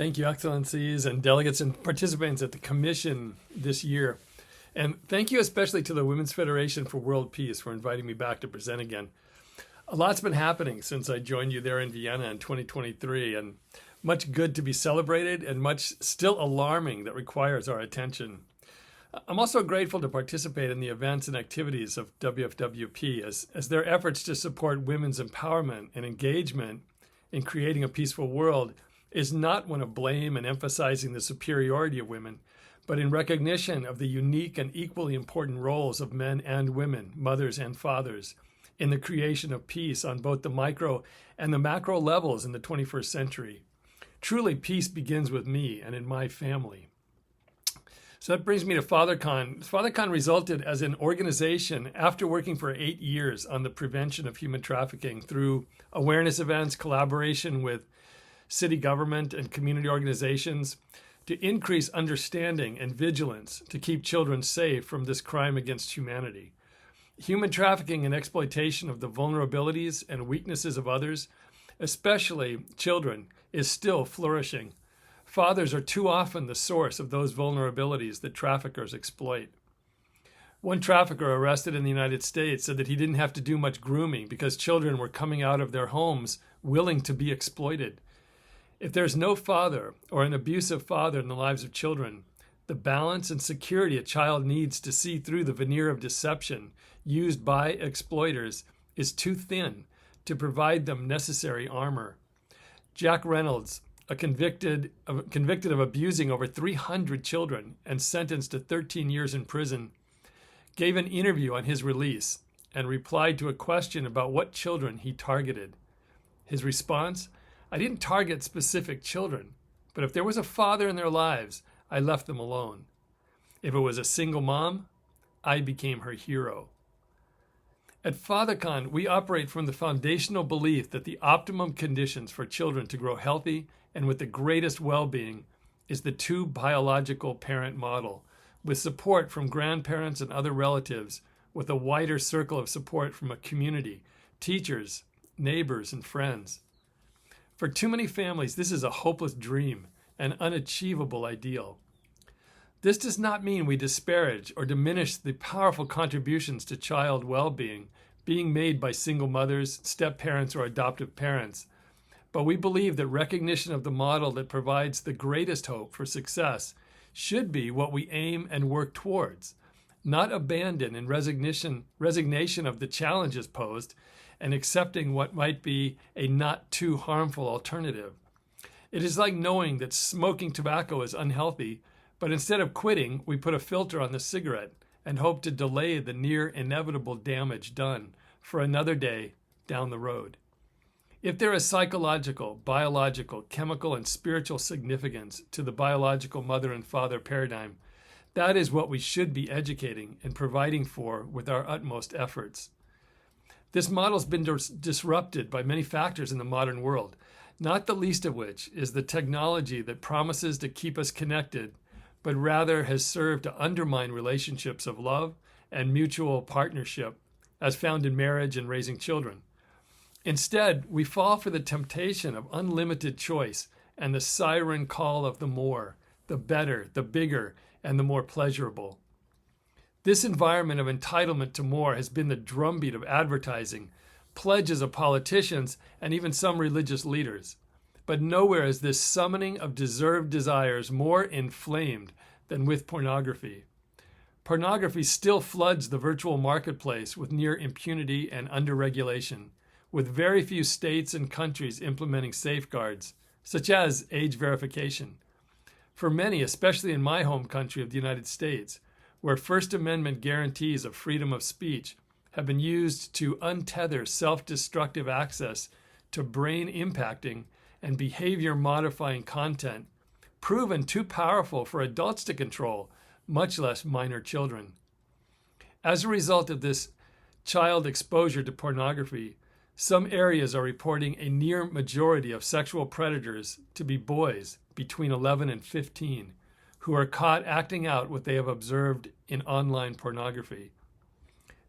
Thank you, Excellencies and delegates and participants at the Commission this year. And thank you especially to the Women's Federation for World Peace for inviting me back to present again. A lot's been happening since I joined you there in Vienna in 2023, and much good to be celebrated and much still alarming that requires our attention. I'm also grateful to participate in the events and activities of WFWP as their efforts to support women's empowerment and engagement in creating a peaceful world is not one of blame and emphasizing the superiority of women, but in recognition of the unique and equally important roles of men and women, mothers and fathers, in the creation of peace on both the micro and the macro levels in the 21st century. Truly, peace begins with me and in my family. So that brings me to FatherCon. FatherCon resulted as an organization after working for 8 years on the prevention of human trafficking through awareness events, collaboration with city government and community organizations to increase understanding and vigilance to keep children safe from this crime against humanity. Human trafficking and exploitation of the vulnerabilities and weaknesses of others, especially children, is still flourishing. Fathers are too often the source of those vulnerabilities that traffickers exploit. One trafficker arrested in the United States said that he didn't have to do much grooming because children were coming out of their homes willing to be exploited. If there's no father or an abusive father in the lives of children, the balance and security a child needs to see through the veneer of deception used by exploiters is too thin to provide them necessary armor. Jack Reynolds, convicted of abusing over 300 children and sentenced to 13 years in prison, gave an interview on his release and replied to a question about what children he targeted. His response: "I didn't target specific children, but if there was a father in their lives, I left them alone. If it was a single mom, I became her hero." At FatherCon, we operate from the foundational belief that the optimum conditions for children to grow healthy and with the greatest well-being is the two biological parent model, with support from grandparents and other relatives, with a wider circle of support from a community, teachers, neighbors, and friends. For too many families, this is a hopeless dream, an unachievable ideal. This does not mean we disparage or diminish the powerful contributions to child well-being being made by single mothers, step-parents, or adoptive parents, but we believe that recognition of the model that provides the greatest hope for success should be what we aim and work towards, not abandon in resignation of the challenges posed and accepting what might be a not too harmful alternative. It is like knowing that smoking tobacco is unhealthy, but instead of quitting, we put a filter on the cigarette and hope to delay the near inevitable damage done for another day down the road. If there is psychological, biological, chemical, and spiritual significance to the biological mother and father paradigm, that is what we should be educating and providing for with our utmost efforts. This model has been disrupted by many factors in the modern world, not the least of which is the technology that promises to keep us connected, but rather has served to undermine relationships of love and mutual partnership as found in marriage and raising children. Instead, we fall for the temptation of unlimited choice and the siren call of the more, the better, the bigger, and the more pleasurable. This environment of entitlement to more has been the drumbeat of advertising, pledges of politicians, and even some religious leaders. But nowhere is this summoning of deserved desires more inflamed than with pornography. Pornography still floods the virtual marketplace with near impunity and under-regulation, with very few states and countries implementing safeguards, such as age verification. For many, especially in my home country of the United States, where First Amendment guarantees of freedom of speech have been used to untether self-destructive access to brain-impacting and behavior-modifying content, proven too powerful for adults to control, much less minor children. As a result of this child exposure to pornography, some areas are reporting a near majority of sexual predators to be boys between 11 and 15 who are caught acting out what they have observed in online pornography.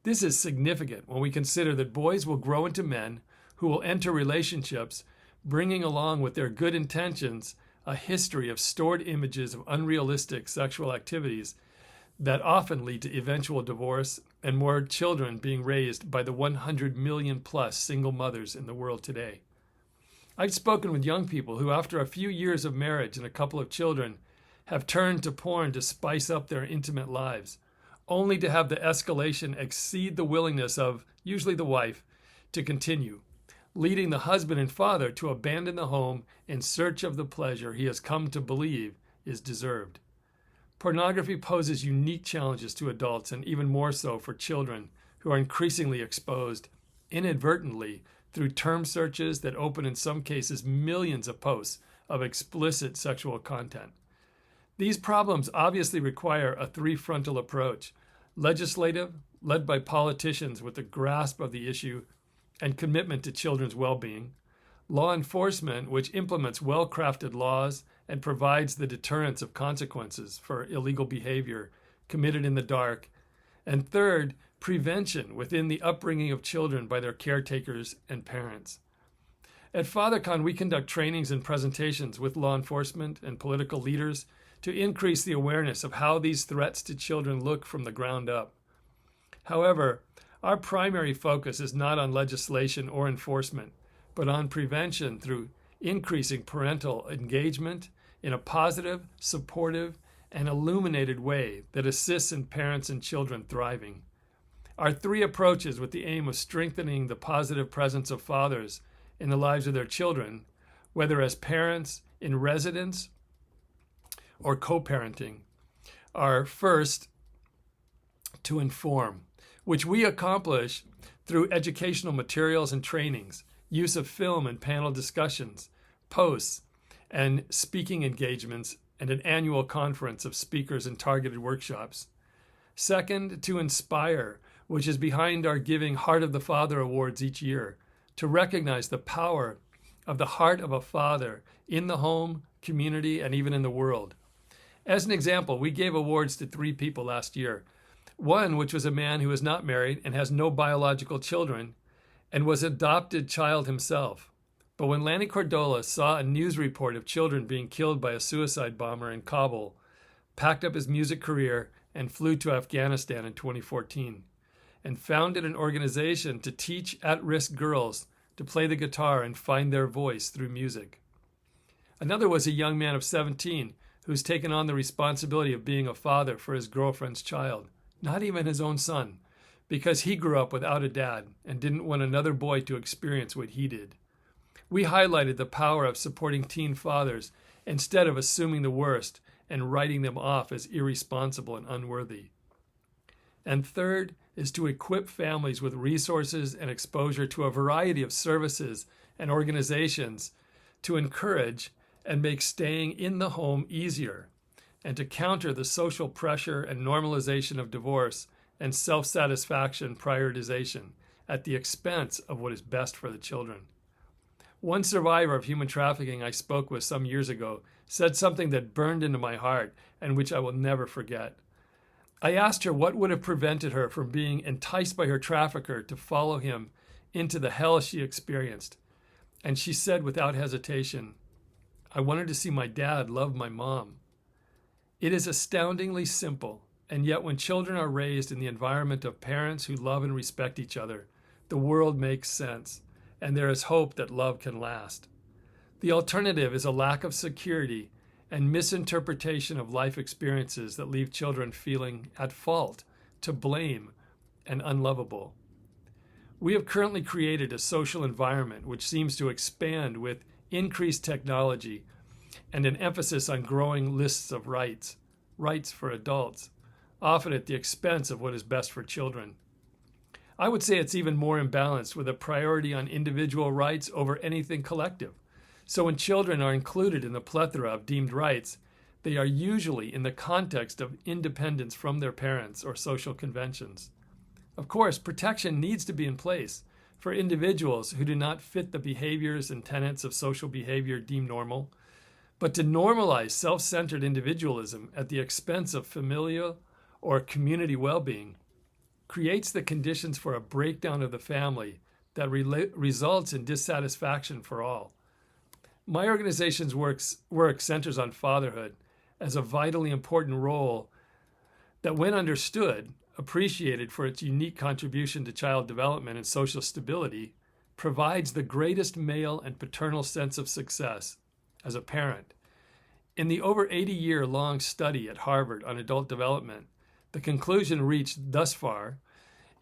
This is significant when we consider that boys will grow into men who will enter relationships bringing along with their good intentions a history of stored images of unrealistic sexual activities that often lead to eventual divorce and more children being raised by the 100 million plus single mothers in the world today. I've spoken with young people who, after a few years of marriage and a couple of children, have turned to porn to spice up their intimate lives, only to have the escalation exceed the willingness of, usually the wife, to continue, leading the husband and father to abandon the home in search of the pleasure he has come to believe is deserved. Pornography poses unique challenges to adults and even more so for children who are increasingly exposed inadvertently through term searches that open in some cases millions of posts of explicit sexual content. These problems obviously require a three-frontal approach: legislative, led by politicians with a grasp of the issue and commitment to children's well-being; law enforcement, which implements well-crafted laws and provides the deterrence of consequences for illegal behavior committed in the dark; and third, prevention within the upbringing of children by their caretakers and parents. At FatherCon, we conduct trainings and presentations with law enforcement and political leaders to increase the awareness of how these threats to children look from the ground up. However, our primary focus is not on legislation or enforcement, but on prevention through increasing parental engagement in a positive, supportive, and illuminated way that assists in parents and children thriving. Our three approaches, with the aim of strengthening the positive presence of fathers in the lives of their children, whether as parents, in residence, or co-parenting, are first, to inform, which we accomplish through educational materials and trainings, use of film and panel discussions, posts, and speaking engagements, and an annual conference of speakers and targeted workshops. Second, to inspire, which is behind our giving Heart of the Father awards each year, to recognize the power of the heart of a father in the home, community, and even in the world. As an example, we gave awards to 3 people last year. One, which was a man who is not married and has no biological children and was an adopted child himself. But when Lanny Cordola saw a news report of children being killed by a suicide bomber in Kabul, packed up his music career and flew to Afghanistan in 2014, and founded an organization to teach at-risk girls to play the guitar and find their voice through music. Another was a young man of 17 who's taken on the responsibility of being a father for his girlfriend's child, not even his own son, because he grew up without a dad and didn't want another boy to experience what he did. We highlighted the power of supporting teen fathers instead of assuming the worst and writing them off as irresponsible and unworthy. And third is to equip families with resources and exposure to a variety of services and organizations to encourage and make staying in the home easier, and to counter the social pressure and normalization of divorce and self-satisfaction prioritization at the expense of what is best for the children. One survivor of human trafficking I spoke with some years ago said something that burned into my heart and which I will never forget. I asked her what would have prevented her from being enticed by her trafficker to follow him into the hell she experienced. And she said without hesitation, "I wanted to see my dad love my mom." It is astoundingly simple, and yet when children are raised in the environment of parents who love and respect each other, the world makes sense, and there is hope that love can last. The alternative is a lack of security and misinterpretation of life experiences that leave children feeling at fault, to blame, and unlovable. We have currently created a social environment which seems to expand with increased technology and an emphasis on growing lists of rights for adults, often at the expense of what is best for children. I would say it's even more imbalanced, with a priority on individual rights over anything collective. So when children are included in the plethora of deemed rights, they are usually in the context of independence from their parents or social conventions. Of course, protection needs to be in place for individuals who do not fit the behaviors and tenets of social behavior deemed normal, but to normalize self-centered individualism at the expense of familial or community well-being creates the conditions for a breakdown of the family that results in dissatisfaction for all. My organization's work centers on fatherhood as a vitally important role that, when understood, appreciated for its unique contribution to child development and social stability, provides the greatest male and paternal sense of success as a parent. In the over 80-year-long study at Harvard on adult development, the conclusion reached thus far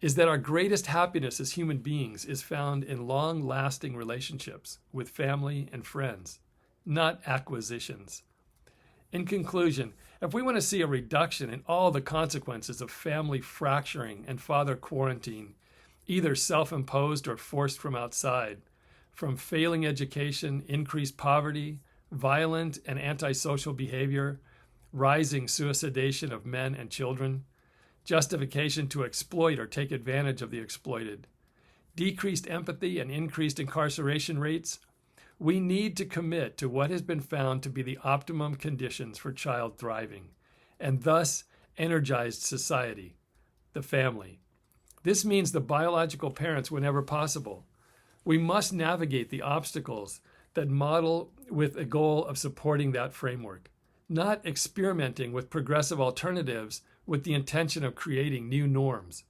is that our greatest happiness as human beings is found in long-lasting relationships with family and friends, not acquisitions. In conclusion, if we want to see a reduction in all the consequences of family fracturing and father quarantine, either self-imposed or forced from outside, from failing education, increased poverty, violent and antisocial behavior, rising suicidation of men and children, justification to exploit or take advantage of the exploited, decreased empathy and increased incarceration rates, we need to commit to what has been found to be the optimum conditions for child thriving, and thus energized society, the family. This means the biological parents whenever possible. We must navigate the obstacles that model with a goal of supporting that framework, not experimenting with progressive alternatives with the intention of creating new norms.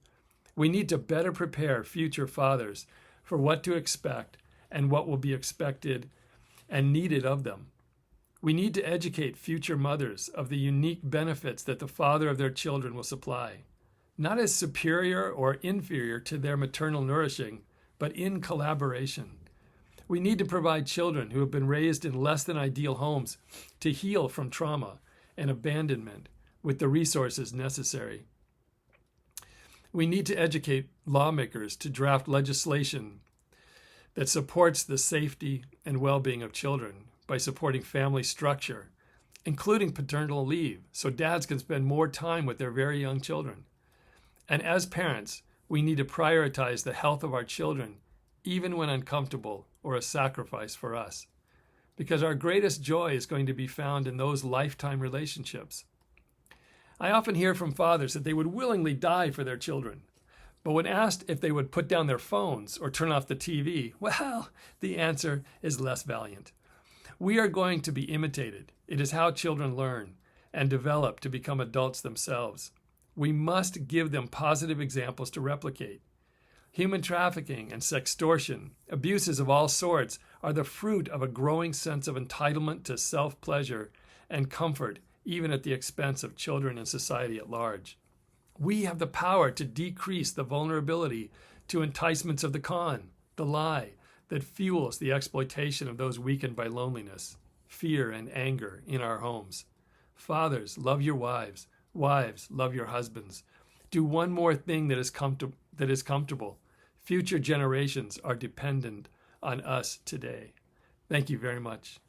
We need to better prepare future fathers for what to expect and what will be expected and needed of them. We need to educate future mothers of the unique benefits that the father of their children will supply, not as superior or inferior to their maternal nourishing, but in collaboration. We need to provide children who have been raised in less than ideal homes to heal from trauma and abandonment with the resources necessary. We need to educate lawmakers to draft legislation that supports the safety and well-being of children by supporting family structure, including paternal leave, so dads can spend more time with their very young children. And as parents, we need to prioritize the health of our children, even when uncomfortable or a sacrifice for us, because our greatest joy is going to be found in those lifetime relationships. I often hear from fathers that they would willingly die for their children, but when asked if they would put down their phones or turn off the TV, well, the answer is less valiant. We are going to be imitated. It is how children learn and develop to become adults themselves. We must give them positive examples to replicate. Human trafficking and sextortion, abuses of all sorts, are the fruit of a growing sense of entitlement to self-pleasure and comfort, even at the expense of children and society at large. We have the power to decrease the vulnerability to enticements of the con, the lie, that fuels the exploitation of those weakened by loneliness, fear, and anger in our homes. Fathers, love your wives. Wives, love your husbands. Do one more thing that is comfortable. Future generations are dependent on us today. Thank you very much.